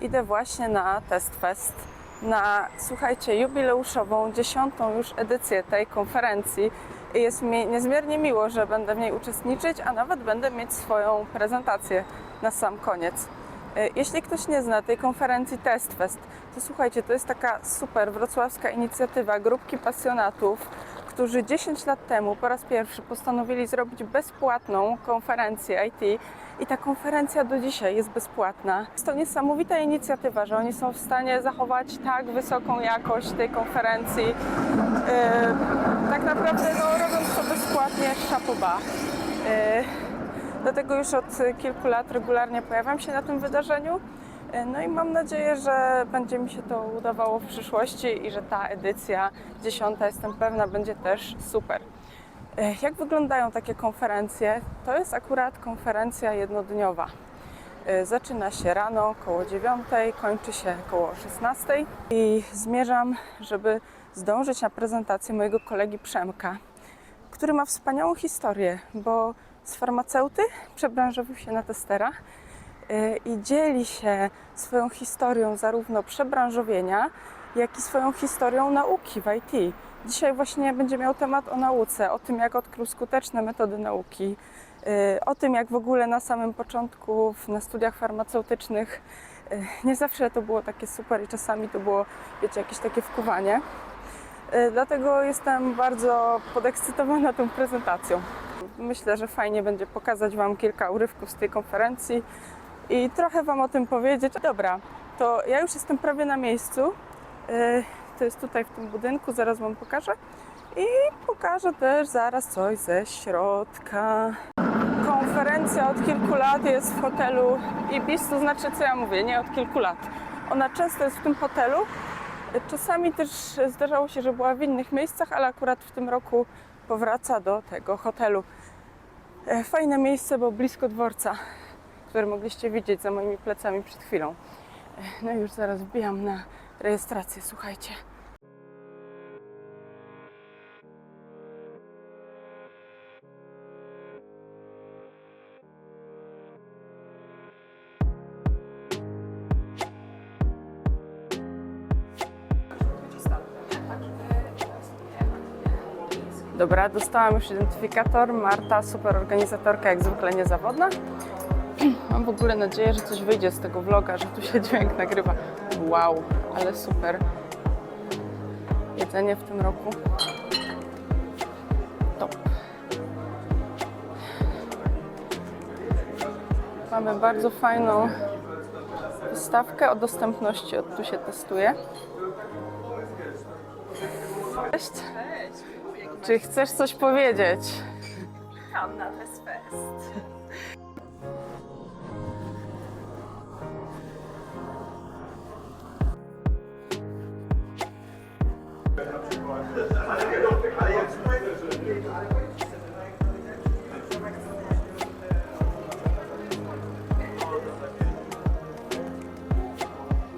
idę właśnie na TestFest, na, słuchajcie, jubileuszową 10. już edycję tej konferencji. Jest mi niezmiernie miło, że będę w niej uczestniczyć, a nawet będę mieć swoją prezentację na sam koniec. Jeśli ktoś nie zna tej konferencji TestFest, to słuchajcie, to jest taka super wrocławska inicjatywa grupki pasjonatów, którzy 10 lat temu po raz pierwszy postanowili zrobić bezpłatną konferencję IT i ta konferencja do dzisiaj jest bezpłatna. Jest to niesamowita inicjatywa, że oni są w stanie zachować tak wysoką jakość tej konferencji. Tak naprawdę robiąc to bezpłatnie, chapeau bas. Dlatego już od kilku lat regularnie pojawiam się na tym wydarzeniu. No i mam nadzieję, że będzie mi się to udawało w przyszłości i że ta edycja 10, jestem pewna, będzie też super. Jak wyglądają takie konferencje? To jest akurat konferencja jednodniowa. Zaczyna się rano około 9, kończy się około 16 i zmierzam, żeby zdążyć na prezentację mojego kolegi Przemka, który ma wspaniałą historię, bo z farmaceuty przebranżowił się na testera i dzieli się swoją historią zarówno przebranżowienia, jak i swoją historią nauki w IT. Dzisiaj właśnie będzie miał temat o nauce, o tym, jak odkrył skuteczne metody nauki, o tym, jak w ogóle na samym początku na studiach farmaceutycznych nie zawsze to było takie super i czasami to było, wiecie, jakieś takie wkuwanie. Dlatego jestem bardzo podekscytowana tą prezentacją. Myślę, że fajnie będzie pokazać Wam kilka urywków z tej konferencji i trochę Wam o tym powiedzieć. Dobra, to ja już jestem prawie na miejscu. To jest tutaj w tym budynku, zaraz Wam pokażę. I pokażę też zaraz coś ze środka. Konferencja od kilku lat jest w hotelu Ibis, to znaczy, co ja mówię, nie od kilku lat. Ona często jest w tym hotelu. Czasami też zdarzało się, że była w innych miejscach, ale akurat w tym roku powraca do tego hotelu. Fajne miejsce, bo blisko dworca, które mogliście widzieć za moimi plecami przed chwilą. No i już zaraz wbijam na rejestrację, słuchajcie. Dobra, dostałam już identyfikator. Marta, super organizatorka, jak zwykle niezawodna. Mam w ogóle nadzieję, że coś wyjdzie z tego vloga, że tu się dźwięk nagrywa. Wow, ale super. Jedzenie w tym roku. Top. Mamy bardzo fajną wystawkę o dostępności. Od tu się testuje. Cześć. Cześć. Czy chcesz coś powiedzieć? Witam na TestFest.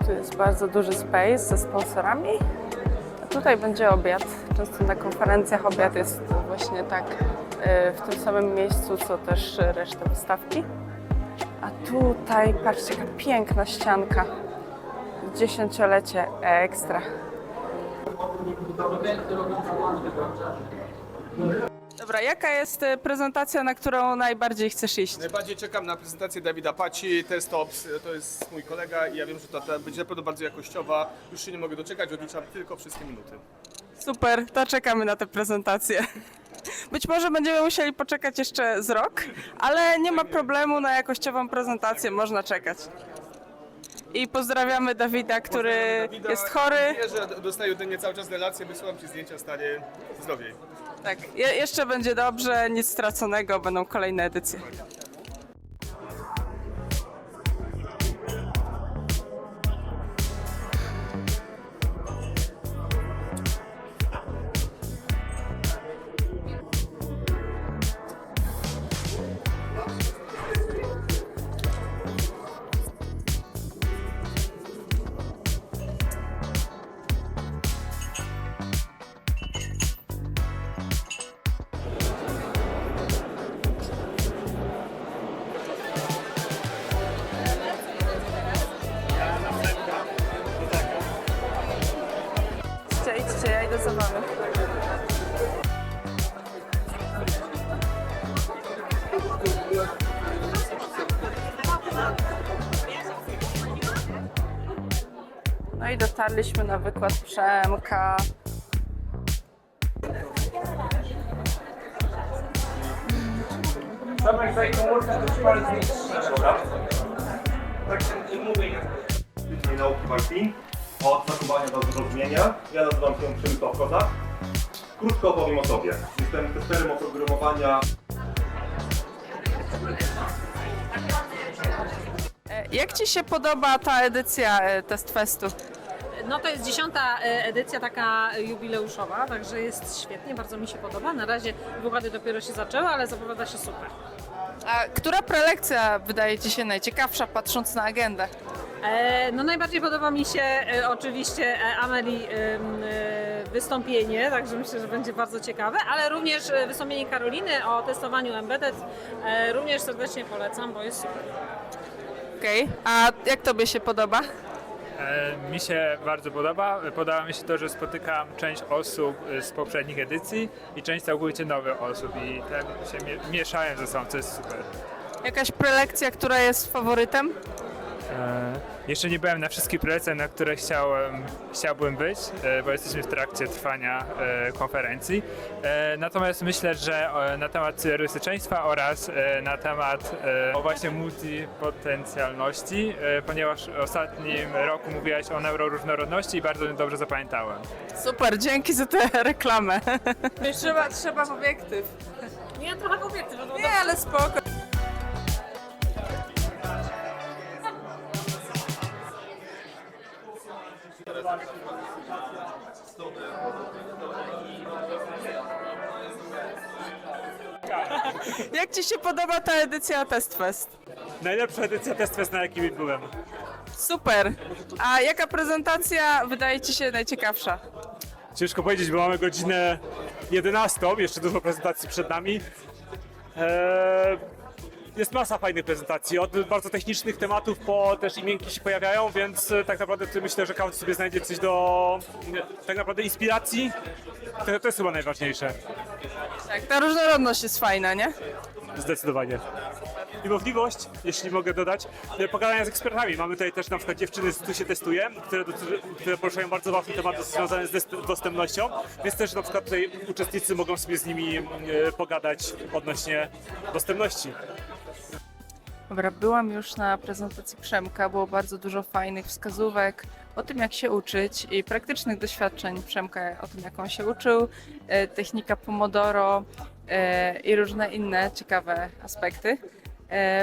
Tu jest bardzo duży space ze sponsorami. A tutaj będzie obiad. Często na konferencjach obiad jest właśnie tak w tym samym miejscu, co też reszta wystawki. A tutaj, patrzcie, jaka piękna ścianka. 10-lecie ekstra. Dobra, jaka jest prezentacja, na którą najbardziej chcesz iść? Najbardziej czekam na prezentację Dawida Paci, TestOps, to jest mój kolega i ja wiem, że ta będzie na pewno bardzo jakościowa. Już się nie mogę doczekać, odliczam tylko wszystkie minuty. Super, to czekamy na tę prezentację. Być może będziemy musieli poczekać jeszcze z rok, ale nie ma problemu, na jakościową prezentację można czekać. I pozdrawiamy Dawida, który jest chory. Wie, że dostaję ode mnie cały czas relacje, wysyłam Ci zdjęcia, stary, zdrowiej. Tak, jeszcze będzie dobrze, nic straconego, będą kolejne edycje. No i dotarliśmy na wykład Przemka. Nauki walki od zakuwania do zrozumienia. Ja nazywam się Przemysław Kozak. Krótko opowiem o sobie. Jestem testerem oprogramowania. Jak Ci się podoba ta edycja Test Festu? No to jest 10. edycja taka jubileuszowa, także jest świetnie, bardzo mi się podoba. Na razie wykłady dopiero się zaczęły, ale zapowiada się super. A która prelekcja wydaje Ci się najciekawsza, patrząc na agendę? No najbardziej podoba mi się oczywiście Amelii wystąpienie, także myślę, że będzie bardzo ciekawe, ale również wystąpienie Karoliny o testowaniu embedded również serdecznie polecam, bo jest super. Okej, a jak Tobie się podoba? Mi się bardzo podoba. Podoba mi się to, że spotykam część osób z poprzednich edycji i część całkowicie nowych osób i te się mieszają ze sobą, co jest super. Jakaś prelekcja, która jest faworytem? Jeszcze nie byłem na wszystkich prelekcjach, na które chciałbym być, bo jesteśmy w trakcie trwania konferencji. Natomiast myślę, że na temat cyberbezpieczeństwa oraz na temat właśnie multipotencjalności, ponieważ w ostatnim roku mówiłaś o neuroróżnorodności i bardzo dobrze zapamiętałem. Super, dzięki za tę reklamę. Trzeba w obiektyw. Nie, trochę kobiety, no to Nie, ale spoko. Jak Ci się podoba ta edycja Test Fest? Najlepsza edycja Test Fest, na jakiej byłem. Super. A jaka prezentacja wydaje Ci się najciekawsza? Ciężko powiedzieć, bo mamy godzinę 11, jeszcze dużo prezentacji przed nami. Jest masa fajnych prezentacji, od bardzo technicznych tematów po też imienki się pojawiają, więc tak naprawdę myślę, że każdy sobie znajdzie coś do tak naprawdę inspiracji. To jest chyba najważniejsze. Tak, ta różnorodność jest fajna, nie? Zdecydowanie. I możliwość, jeśli mogę dodać, pogadania z ekspertami. Mamy tutaj też na przykład dziewczyny z Tu się testuje, które poruszają bardzo ważne tematy związane z dostępnością, więc też na przykład tutaj uczestnicy mogą sobie z nimi pogadać odnośnie dostępności. Dobra, byłam już na prezentacji Przemka, było bardzo dużo fajnych wskazówek o tym, jak się uczyć i praktycznych doświadczeń Przemka o tym, jak on się uczył, technika Pomodoro i różne inne ciekawe aspekty.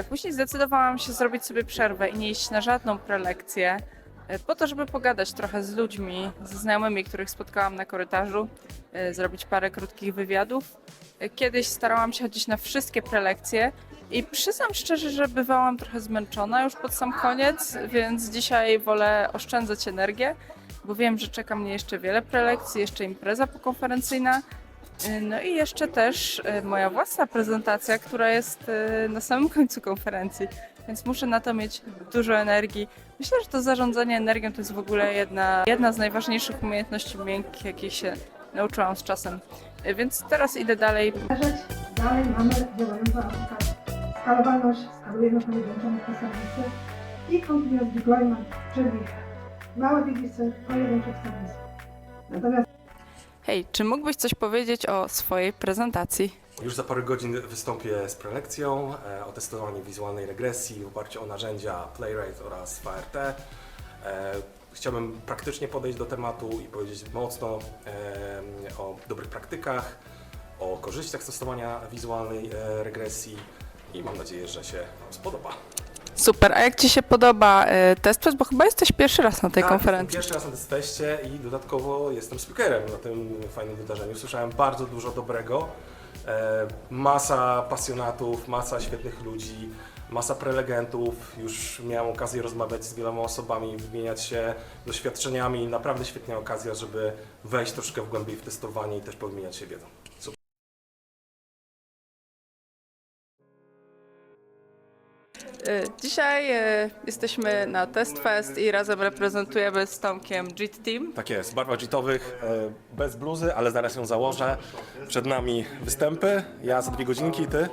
Później zdecydowałam się zrobić sobie przerwę i nie iść na żadną prelekcję, po to, żeby pogadać trochę z ludźmi, ze znajomymi, których spotkałam na korytarzu, zrobić parę krótkich wywiadów. Kiedyś starałam się chodzić na wszystkie prelekcje i przyznam szczerze, że bywałam trochę zmęczona już pod sam koniec, więc dzisiaj wolę oszczędzać energię, bo wiem, że czeka mnie jeszcze wiele prelekcji, jeszcze impreza pokonferencyjna. No i jeszcze też moja własna prezentacja, która jest na samym końcu konferencji, więc muszę na to mieć dużo energii. Myślę, że to zarządzanie energią to jest w ogóle jedna z najważniejszych umiejętności miękkich, jakich się nauczyłam z czasem. Więc teraz idę dalej. Dalej mamy działającą aplikację. Skalowalność, skalujemy pojedynczone serwisy i continuous deployment, czyli małe serwisy, pojedynczych serwisów. Natomiast Hej, czy mógłbyś coś powiedzieć o swojej prezentacji? Już za parę godzin wystąpię z prelekcją o testowaniu wizualnej regresji w oparciu o narzędzia Playwright oraz VRT. Chciałbym praktycznie podejść do tematu i powiedzieć mocno o dobrych praktykach, o korzyściach stosowania wizualnej regresji i mam nadzieję, że się Wam spodoba. Super, a jak Ci się podoba Test Fest? Bo chyba jesteś pierwszy raz na tej konferencji. Pierwszy raz na teście i dodatkowo jestem speakerem na tym fajnym wydarzeniu. Słyszałem bardzo dużo dobrego. Masa pasjonatów, masa świetnych ludzi, masa prelegentów. Już miałem okazję rozmawiać z wieloma osobami, wymieniać się doświadczeniami. Naprawdę świetna okazja, żeby wejść troszkę w głębiej w testowanie i też powymieniać się wiedzą. Super. Dzisiaj jesteśmy na Test Fest i razem reprezentujemy z Tomkiem JIT Team. Tak jest, barwa jeetowych, bez bluzy, ale zaraz ją założę. Przed nami występy, ja za 2 godzinki, ty?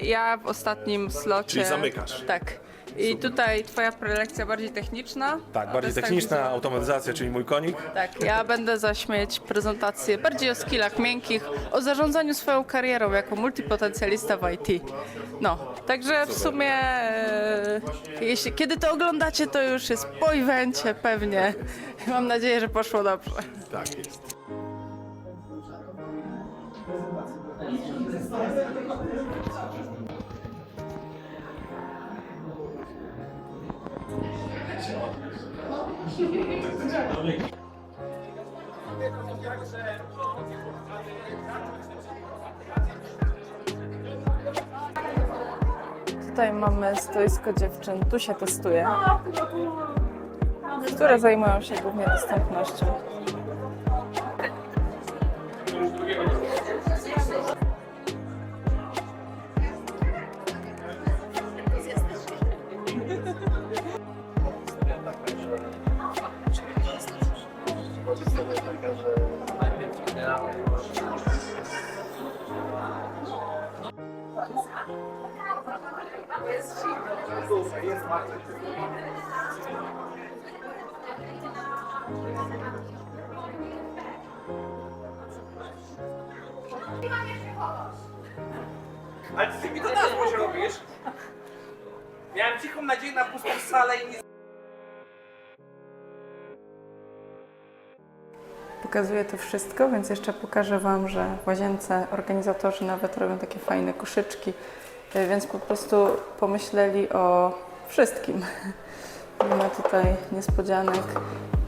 Ja w ostatnim slocie... Czyli zamykasz. Tak. I tutaj twoja prelekcja bardziej techniczna. Tak, a bardziej ty techniczna, wizualna. automatyzacja, czyli mój konik. Tak, ja będę zaś mieć prezentację bardziej o skillach miękkich, o zarządzaniu swoją karierą jako multipotencjalista w IT. No, także w sumie kiedy to oglądacie, to już jest po evencie pewnie. Mam nadzieję, że poszło dobrze. Tak jest. Tutaj mamy stoisko dziewczyn, tu się testuje, które zajmują się głównie dostępnością. Ale ty mi to na złość robisz? Miałem cichą nadzieję na pustą salę i nie... Pokazuję to wszystko, więc jeszcze pokażę Wam, że w łazience organizatorzy nawet robią takie fajne koszyczki, więc po prostu pomyśleli o wszystkim. Nie ma tutaj niespodzianek.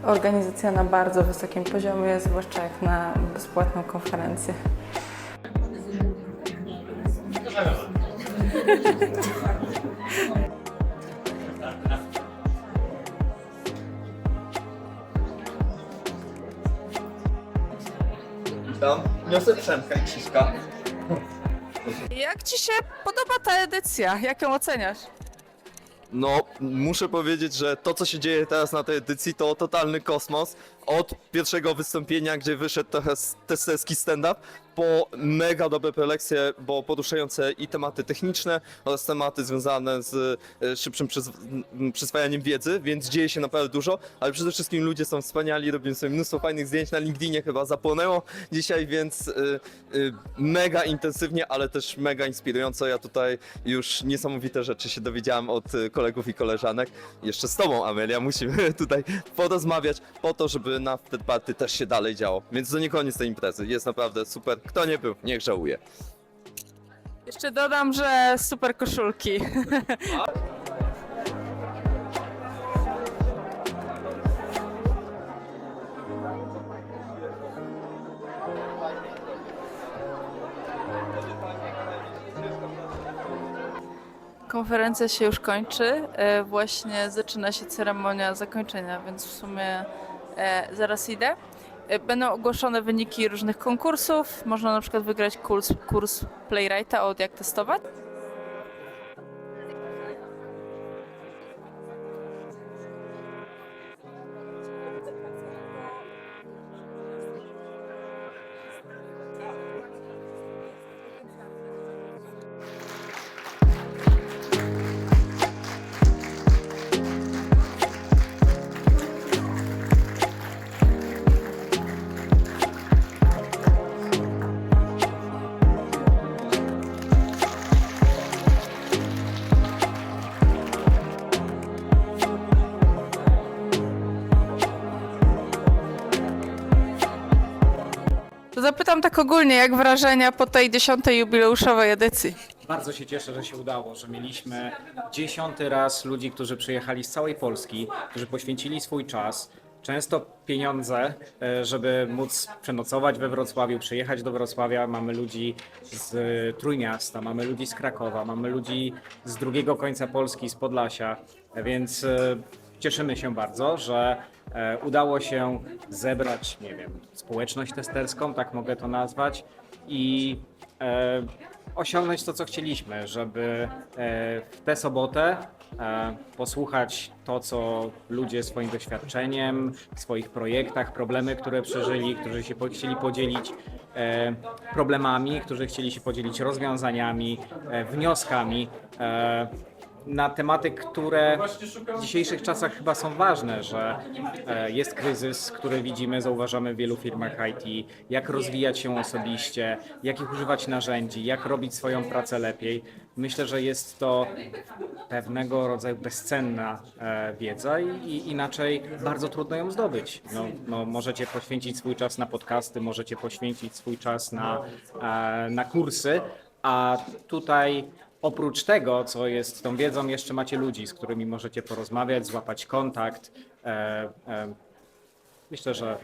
Organizacja na bardzo wysokim poziomie, zwłaszcza jak na bezpłatną konferencję. Tam niosę Przemka i Krzyśka. Jak Ci się podoba ta edycja? Jak ją oceniasz? No, muszę powiedzieć, że to, co się dzieje teraz na tej edycji, to totalny kosmos. Od pierwszego wystąpienia, gdzie wyszedł trochę testerski stand-up, po mega dobre prelekcje, bo poruszające i tematy techniczne oraz tematy związane z szybszym przyswajaniem wiedzy, więc dzieje się naprawdę dużo, ale przede wszystkim ludzie są wspaniali, robią sobie mnóstwo fajnych zdjęć, na LinkedInie chyba zapłonęło dzisiaj, więc mega intensywnie, ale też mega inspirująco. Ja tutaj już niesamowite rzeczy się dowiedziałem od kolegów i koleżanek. Jeszcze z Tobą, Amelia, musimy tutaj porozmawiać po to, żeby na afterparty też się dalej działo. Więc to nie koniec tej imprezy, jest naprawdę super. Kto nie był, niech żałuje. Jeszcze dodam, że super koszulki. Konferencja się już kończy, właśnie zaczyna się ceremonia zakończenia, więc w sumie zaraz idę. Będą ogłoszone wyniki różnych konkursów, można na przykład wygrać kurs Playwrighta od Jak Testować. To zapytam tak ogólnie, jak wrażenia po tej 10. jubileuszowej edycji? Bardzo się cieszę, że się udało, że mieliśmy 10. raz ludzi, którzy przyjechali z całej Polski, którzy poświęcili swój czas, często pieniądze, żeby móc przenocować we Wrocławiu, przyjechać do Wrocławia. Mamy ludzi z Trójmiasta, mamy ludzi z Krakowa, mamy ludzi z drugiego końca Polski, z Podlasia, więc cieszymy się bardzo, że udało się zebrać, nie wiem, społeczność testerską, tak mogę to nazwać, i osiągnąć to, co chcieliśmy, żeby w tę sobotę posłuchać to, co ludzie swoim doświadczeniem, w swoich projektach, problemy, które przeżyli, którzy się chcieli podzielić problemami, którzy chcieli się podzielić rozwiązaniami, wnioskami. na tematy, które w dzisiejszych czasach chyba są ważne, że jest kryzys, który widzimy, zauważamy w wielu firmach IT, jak rozwijać się osobiście, jakich używać narzędzi, jak robić swoją pracę lepiej. Myślę, że jest to pewnego rodzaju bezcenna wiedza i inaczej bardzo trudno ją zdobyć. No, możecie poświęcić swój czas na podcasty, możecie poświęcić swój czas na kursy, a tutaj oprócz tego, co jest tą wiedzą, jeszcze macie ludzi, z którymi możecie porozmawiać, złapać kontakt. Myślę, że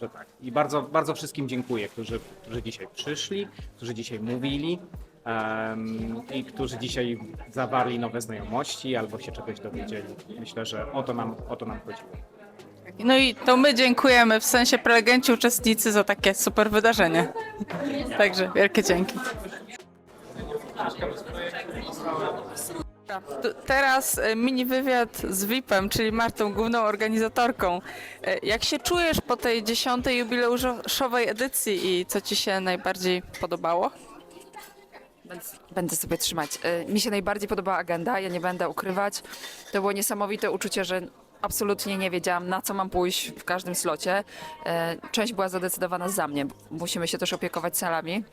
tak. I bardzo, bardzo wszystkim dziękuję, którzy dzisiaj przyszli, którzy dzisiaj mówili i którzy dzisiaj zawarli nowe znajomości albo się czegoś dowiedzieli. Myślę, że o to nam chodziło. No i to my dziękujemy, w sensie prelegenci, uczestnicy, za takie super wydarzenie. Także wielkie dzięki. Teraz mini wywiad z VIP-em, czyli Martą, główną organizatorką. Jak się czujesz po tej 10. jubileuszowej edycji i co Ci się najbardziej podobało? Będę sobie trzymać. Mi się najbardziej podobała agenda, ja nie będę ukrywać. To było niesamowite uczucie, że absolutnie nie wiedziałam, na co mam pójść w każdym slocie. Część była zadecydowana za mnie. Musimy się też opiekować salami.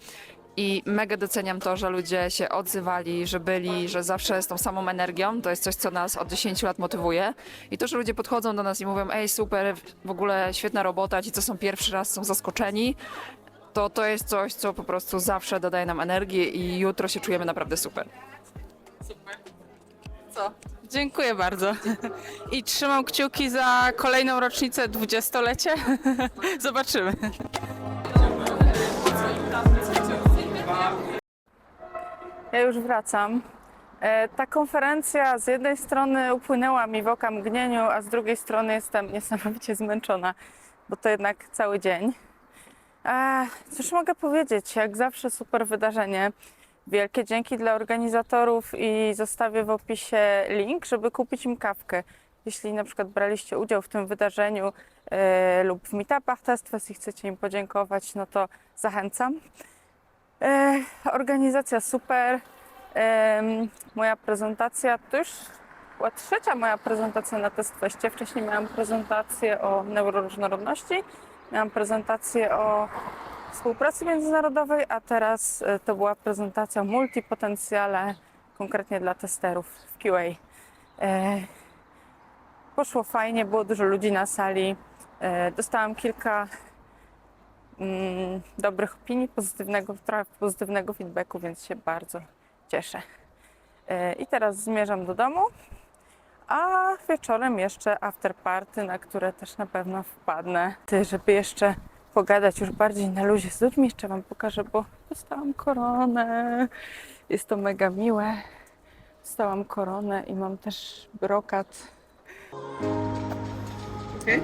I mega doceniam to, że ludzie się odzywali, że byli, że zawsze z tą samą energią. To jest coś, co nas od 10 lat motywuje. I to, że ludzie podchodzą do nas i mówią: ej, super, w ogóle świetna robota, ci, co są pierwszy raz, są zaskoczeni. To jest coś, co po prostu zawsze dodaje nam energię i jutro się czujemy naprawdę super. Co? Dziękuję bardzo. I trzymam kciuki za kolejną rocznicę 20-lecie. Zobaczymy. Ja już wracam. Ta konferencja z jednej strony upłynęła mi w oka mgnieniu, a z drugiej strony jestem niesamowicie zmęczona, bo to jednak cały dzień. Cóż mogę powiedzieć, jak zawsze super wydarzenie. Wielkie dzięki dla organizatorów i zostawię w opisie link, żeby kupić im kawkę. Jeśli na przykład braliście udział w tym wydarzeniu lub w meetupach TestFest i chcecie im podziękować, no to zachęcam. Organizacja super. Moja prezentacja to już była trzecia moja prezentacja na TestFestie. Wcześniej miałam prezentację o neuroróżnorodności, miałam prezentację o współpracy międzynarodowej, a teraz to była prezentacja o multipotencjale, konkretnie dla testerów w QA. Poszło fajnie, było dużo ludzi na sali. Dostałam kilka dobrych opinii, pozytywnego feedbacku, więc się bardzo cieszę. I teraz zmierzam do domu, a wieczorem jeszcze after party, na które też na pewno wpadnę, żeby jeszcze pogadać już bardziej na luzie z ludźmi. Jeszcze Wam pokażę, bo dostałam koronę. Jest to mega miłe. Dostałam koronę i mam też brokat. Okay.